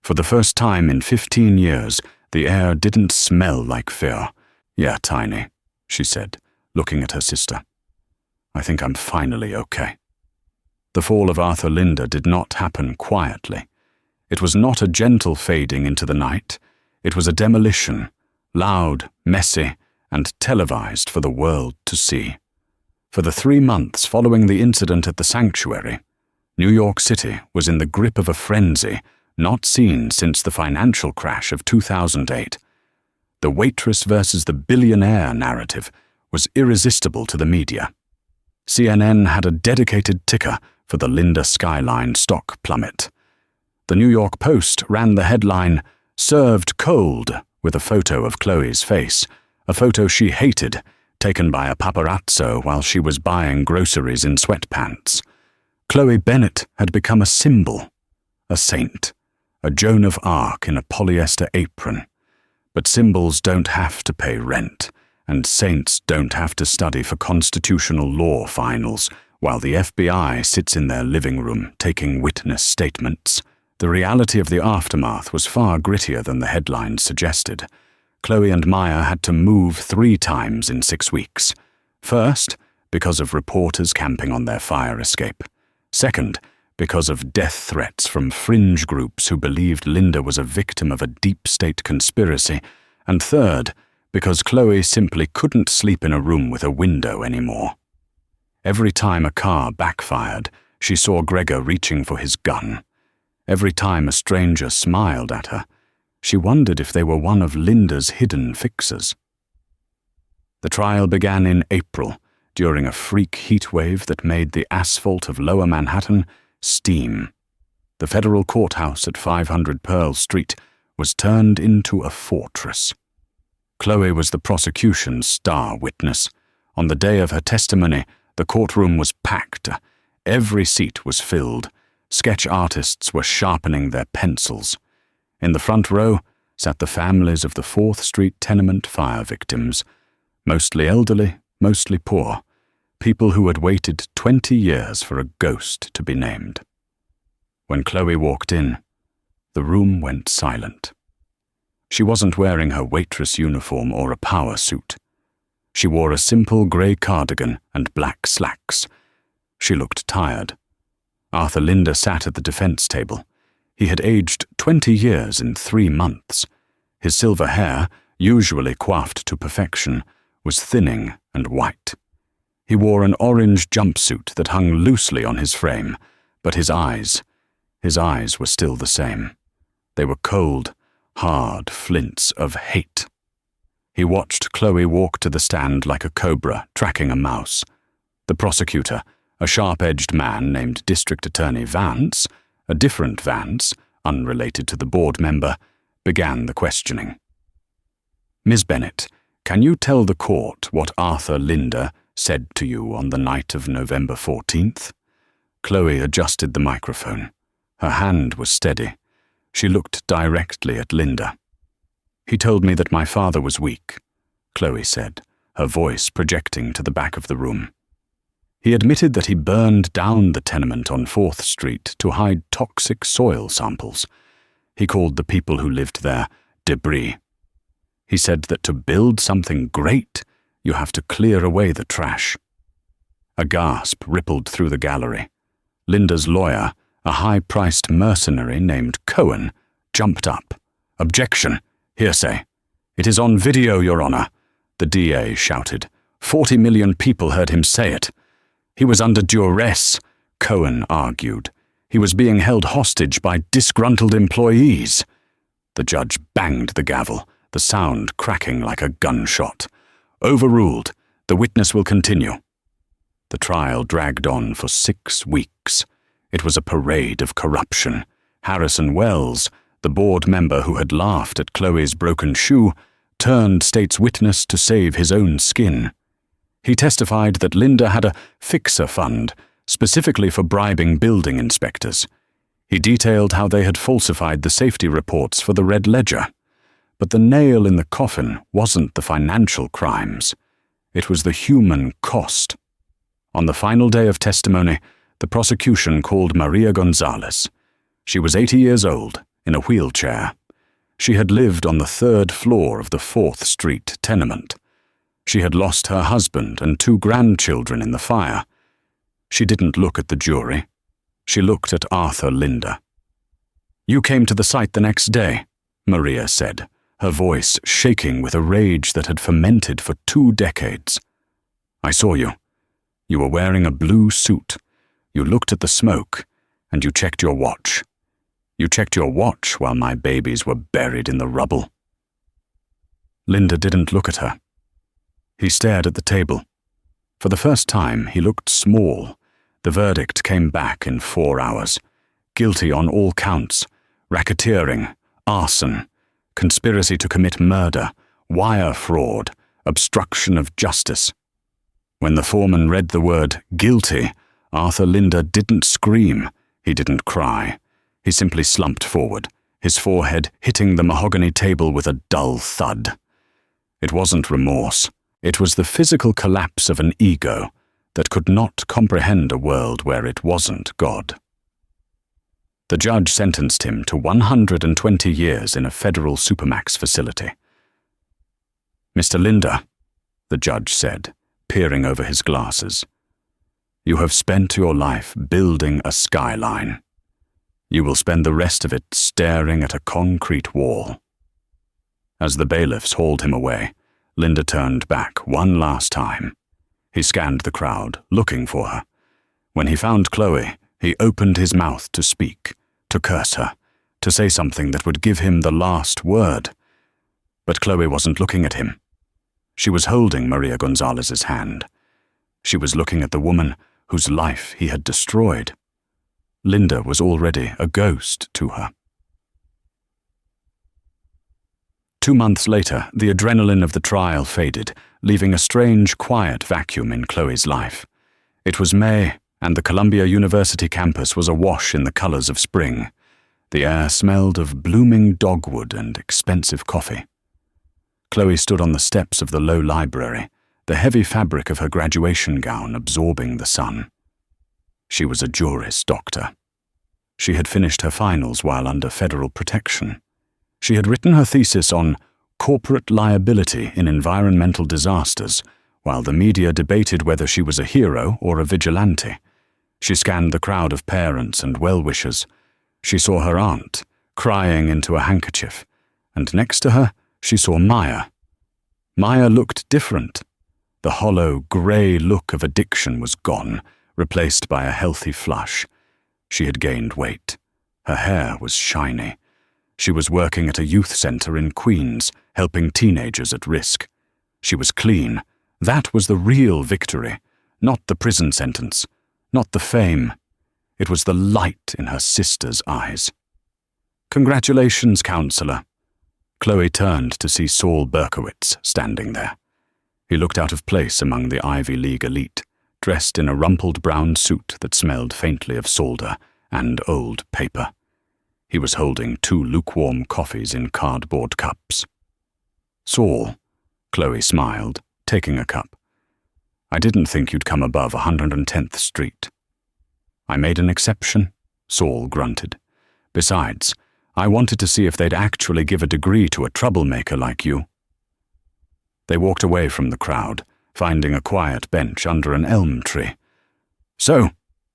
For the first time in 15 years, the air didn't smell like fear. "Yeah, Tiny," she said, looking at her sister. "I think I'm finally okay." The fall of Arthur Linda did not happen quietly. It was not a gentle fading into the night. It was a demolition, loud, messy, and televised for the world to see. For the 3 months following the incident at the sanctuary, New York City was in the grip of a frenzy not seen since the financial crash of 2008. The Waitress versus the Billionaire narrative was irresistible to the media. CNN had a dedicated ticker for the Linda Skyline stock plummet. The New York Post ran the headline, "Served Cold," with a photo of Chloe's face, a photo she hated, taken by a paparazzo while she was buying groceries in sweatpants. Chloe Bennett had become a symbol, a saint, a Joan of Arc in a polyester apron. But symbols don't have to pay rent, and saints don't have to study for constitutional law finals while the FBI sits in their living room taking witness statements. The reality of the aftermath was far grittier than the headlines suggested. Chloe and Maya had to move 3 times in 6 weeks. First, because of reporters camping on their fire escape. Second, because of death threats from fringe groups who believed Linda was a victim of a deep state conspiracy. And third, because Chloe simply couldn't sleep in a room with a window anymore. Every time a car backfired, she saw Gregor reaching for his gun. Every time a stranger smiled at her, she wondered if they were one of Linda's hidden fixers. The trial began in April, during a freak heat wave that made the asphalt of Lower Manhattan steam. The federal courthouse at 500 Pearl Street was turned into a fortress. Chloe was the prosecution's star witness. On the day of her testimony, the courtroom was packed. Every seat was filled. Sketch artists were sharpening their pencils. In the front row sat the families of the 4th Street tenement fire victims, mostly elderly, mostly poor, people who had waited 20 years for a ghost to be named. When Chloe walked in, the room went silent. She wasn't wearing her waitress uniform or a power suit. She wore a simple grey cardigan and black slacks. She looked tired. Arthur Linder sat at the defense table. He had aged 20 years in 3 months. His silver hair, usually coiffed to perfection, was thinning and white. He wore an orange jumpsuit that hung loosely on his frame, but his eyes were still the same. They were cold, hard flints of hate. He watched Chloe walk to the stand like a cobra tracking a mouse. The prosecutor, a sharp-edged man named District Attorney Vance, a different Vance, unrelated to the board member, began the questioning. "Ms. Bennett, can you tell the court what Arthur Linder said to you on the night of November 14th? Chloe adjusted the microphone. Her hand was steady. She looked directly at Linder. "He told me that my father was weak," Chloe said, her voice projecting to the back of the room. "He admitted that he burned down the tenement on 4th Street to hide toxic soil samples. He called the people who lived there debris. He said that to build something great, you have to clear away the trash." A gasp rippled through the gallery. Linda's lawyer, a high-priced mercenary named Cohen, jumped up. "Objection! Hearsay! It is on video, Your Honor," the DA shouted. 40 million people heard him say it. "He was under duress," Cohen argued. "He was being held hostage by disgruntled employees." The judge banged the gavel, the sound cracking like a gunshot. "Overruled. The witness will continue." The trial dragged on for 6 weeks. It was a parade of corruption. Harrison Wells, the board member who had laughed at Chloe's broken shoe, turned state's witness to save his own skin. He testified that Linder had a fixer fund, specifically for bribing building inspectors. He detailed how they had falsified the safety reports for the Red Ledger. But the nail in the coffin wasn't the financial crimes. It was the human cost. On the final day of testimony, the prosecution called Maria Gonzalez. She was 80 years old, in a wheelchair. She had lived on the 3rd floor of the 4th Street tenement. She had lost her husband and 2 grandchildren in the fire. She didn't look at the jury. She looked at Arthur Linder. "You came to the site the next day," Maria said, her voice shaking with a rage that had fermented for 2 decades. "I saw you. You were wearing a blue suit. You looked at the smoke, and you checked your watch. You checked your watch while my babies were buried in the rubble." Linder didn't look at her. He stared at the table. For the first time, he looked small. The verdict came back in 4 hours. Guilty on all counts: racketeering, arson, conspiracy to commit murder, wire fraud, obstruction of justice. When the foreman read the word guilty, Arthur Linder didn't scream. He didn't cry. He simply slumped forward, his forehead hitting the mahogany table with a dull thud. It wasn't remorse. It was the physical collapse of an ego that could not comprehend a world where it wasn't God. The judge sentenced him to 120 years in a federal supermax facility. "Mr. Linder," the judge said, peering over his glasses, "you have spent your life building a skyline. You will spend the rest of it staring at a concrete wall." As the bailiffs hauled him away, Linder turned back one last time. He scanned the crowd, looking for her. When he found Chloe, he opened his mouth to speak, to curse her, to say something that would give him the last word. But Chloe wasn't looking at him. She was holding Maria Gonzalez's hand. She was looking at the woman whose life he had destroyed. Linder was already a ghost to her. 2 months later, the adrenaline of the trial faded, leaving a strange, quiet vacuum in Chloe's life. It was May, and the Columbia University campus was awash in the colors of spring. The air smelled of blooming dogwood and expensive coffee. Chloe stood on the steps of the low library, the heavy fabric of her graduation gown absorbing the sun. She was a Juris Doctor. She had finished her finals while under federal protection. She had written her thesis on corporate liability in environmental disasters, while the media debated whether she was a hero or a vigilante. She scanned the crowd of parents and well-wishers. She saw her aunt, crying into a handkerchief, and next to her she saw Maya. Maya looked different. The hollow, grey look of addiction was gone, replaced by a healthy flush. She had gained weight. Her hair was shiny. She was working at a youth centre in Queens, helping teenagers at risk. She was clean. That was the real victory, not the prison sentence, not the fame. It was the light in her sister's eyes. "Congratulations, counsellor." Chloe turned to see Saul Berkowitz standing there. He looked out of place among the Ivy League elite, dressed in a rumpled brown suit that smelled faintly of solder and old paper. He was holding 2 lukewarm coffees in cardboard cups. "Saul," Chloe smiled, taking a cup. "I didn't think you'd come above 110th Street." "I made an exception," Saul grunted. "Besides, I wanted to see if they'd actually give a degree to a troublemaker like you." They walked away from the crowd, finding a quiet bench under an elm tree. "So,"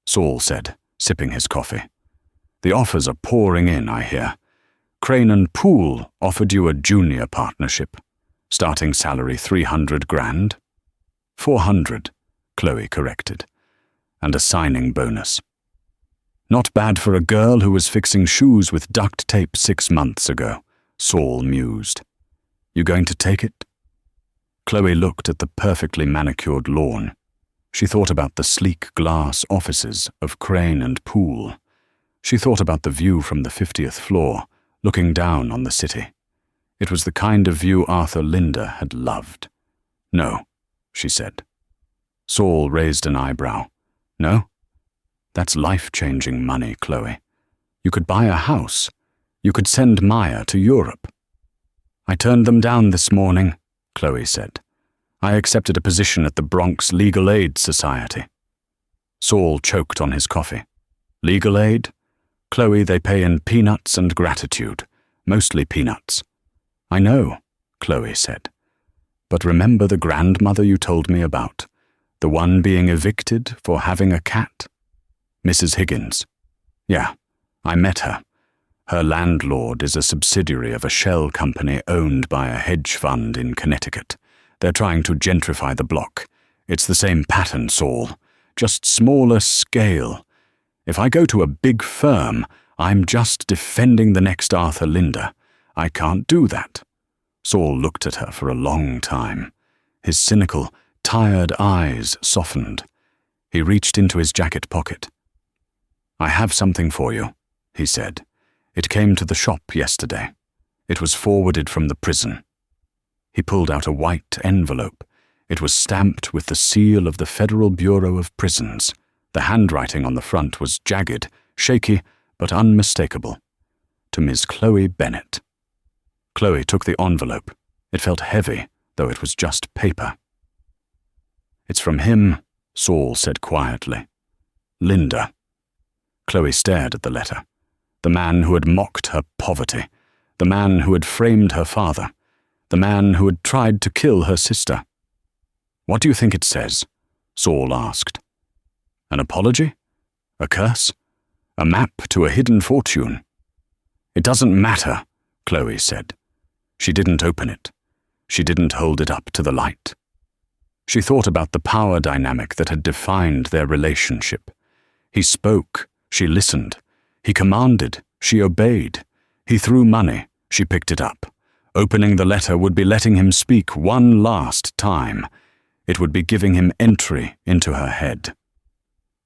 Saul said, sipping his coffee, "the offers are pouring in, I hear. Crane and Poole offered you a junior partnership. Starting salary $300,000? $400, Chloe corrected. And a signing bonus. Not bad for a girl who was fixing shoes with duct tape 6 months ago, Saul mused. You going to take it? Chloe looked at the perfectly manicured lawn. She thought about the sleek glass offices of Crane and Poole. She thought about the view from the 50th floor, looking down on the city. It was the kind of view Arthur Linder had loved. No, she said. Saul raised an eyebrow. No? That's life-changing money, Chloe. You could buy a house. You could send Maya to Europe. I turned them down this morning, Chloe said. I accepted a position at the Bronx Legal Aid Society. Saul choked on his coffee. Legal aid? Chloe, they pay in peanuts and gratitude. Mostly peanuts. I know, Chloe said. But remember the grandmother you told me about? The one being evicted for having a cat? Mrs. Higgins. Yeah, I met her. Her landlord is a subsidiary of a shell company owned by a hedge fund in Connecticut. They're trying to gentrify the block. It's the same pattern, Saul, just smaller scale. If I go to a big firm, I'm just defending the next Arthur Linder. I can't do that. Saul looked at her for a long time. His cynical, tired eyes softened. He reached into his jacket pocket. I have something for you, he said. It came to the shop yesterday. It was forwarded from the prison. He pulled out a white envelope. It was stamped with the seal of the Federal Bureau of Prisons. The handwriting on the front was jagged, shaky, but unmistakable. To Miss Chloe Bennett. Chloe took the envelope. It felt heavy, though it was just paper. It's from him, Saul said quietly. Linda. Chloe stared at the letter. The man who had mocked her poverty. The man who had framed her father. The man who had tried to kill her sister. What do you think it says? Saul asked. An apology? A curse? A map to a hidden fortune? It doesn't matter, Chloe said. She didn't open it. She didn't hold it up to the light. She thought about the power dynamic that had defined their relationship. He spoke, she listened. He commanded, she obeyed. He threw money, she picked it up. Opening the letter would be letting him speak one last time. It would be giving him entry into her head.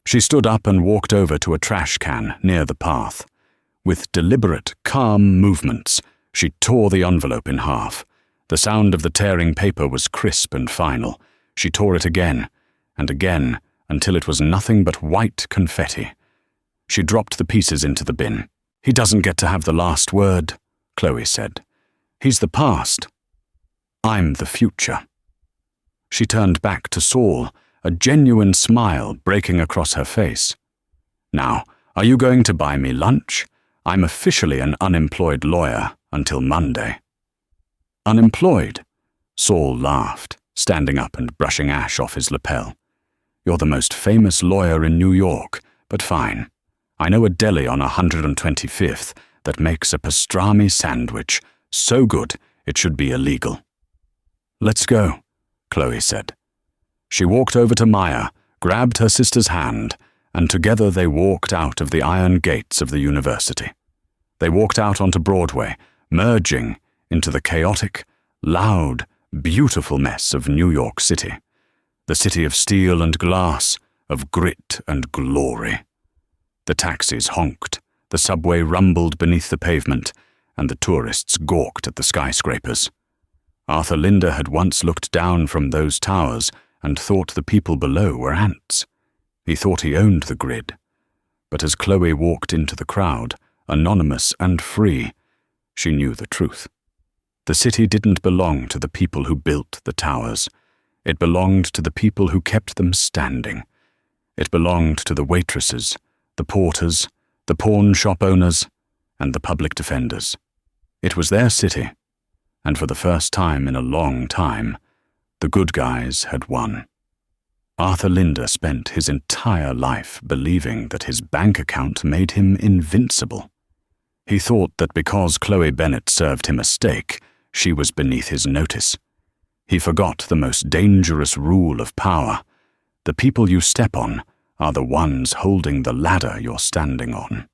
She stood up and walked over to a trash can near the path. With deliberate, calm movements, she tore the envelope in half. The sound of the tearing paper was crisp and final. She tore it again, and again, until it was nothing but white confetti. She dropped the pieces into the bin. He doesn't get to have the last word, Chloe said. He's the past. I'm the future. She turned back to Saul, a genuine smile breaking across her face. Now, are you going to buy me lunch? I'm officially an unemployed lawyer until Monday. Unemployed? Saul laughed. standing up and brushing ash off his lapel. "You're the most famous lawyer in New York, but fine. I know a deli on 125th that makes a pastrami sandwich so good it should be illegal." "Let's go," Chloe said. She walked over to Maya, grabbed her sister's hand, and together they walked out of the iron gates of the university. They walked out onto Broadway, merging into the chaotic, loud, beautiful mess of New York City, the city of steel and glass, of grit and glory. The taxis honked, the subway rumbled beneath the pavement, and the tourists gawked at the skyscrapers. Arthur Linder had once looked down from those towers and thought the people below were ants. He thought he owned the grid. But as Chloe walked into the crowd, anonymous and free, she knew the truth. The city didn't belong to the people who built the towers. It belonged to the people who kept them standing. It belonged to the waitresses, the porters, the pawn shop owners, and the public defenders. It was their city, and for the first time in a long time, the good guys had won. Arthur Linder spent his entire life believing that his bank account made him invincible. He thought that because Chloe Bennet served him a steak, she was beneath his notice. He forgot the most dangerous rule of power. The people you step on are the ones holding the ladder you're standing on.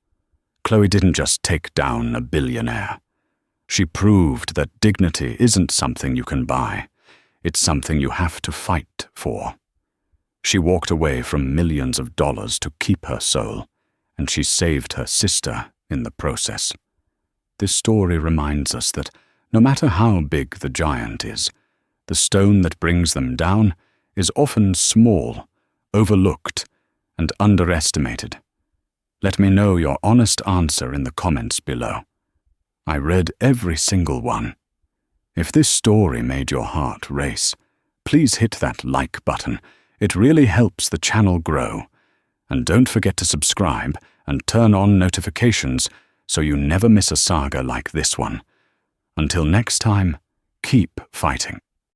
Chloe didn't just take down a billionaire. She proved that dignity isn't something you can buy. It's something you have to fight for. She walked away from millions of dollars to keep her soul, and she saved her sister in the process. This story reminds us that no matter how big the giant is, the stone that brings them down is often small, overlooked, and underestimated. Let me know your honest answer in the comments below. I read every single one. If this story made your heart race, please hit that like button. It really helps the channel grow. And don't forget to subscribe and turn on notifications so you never miss a saga like this one. Until next time, keep fighting.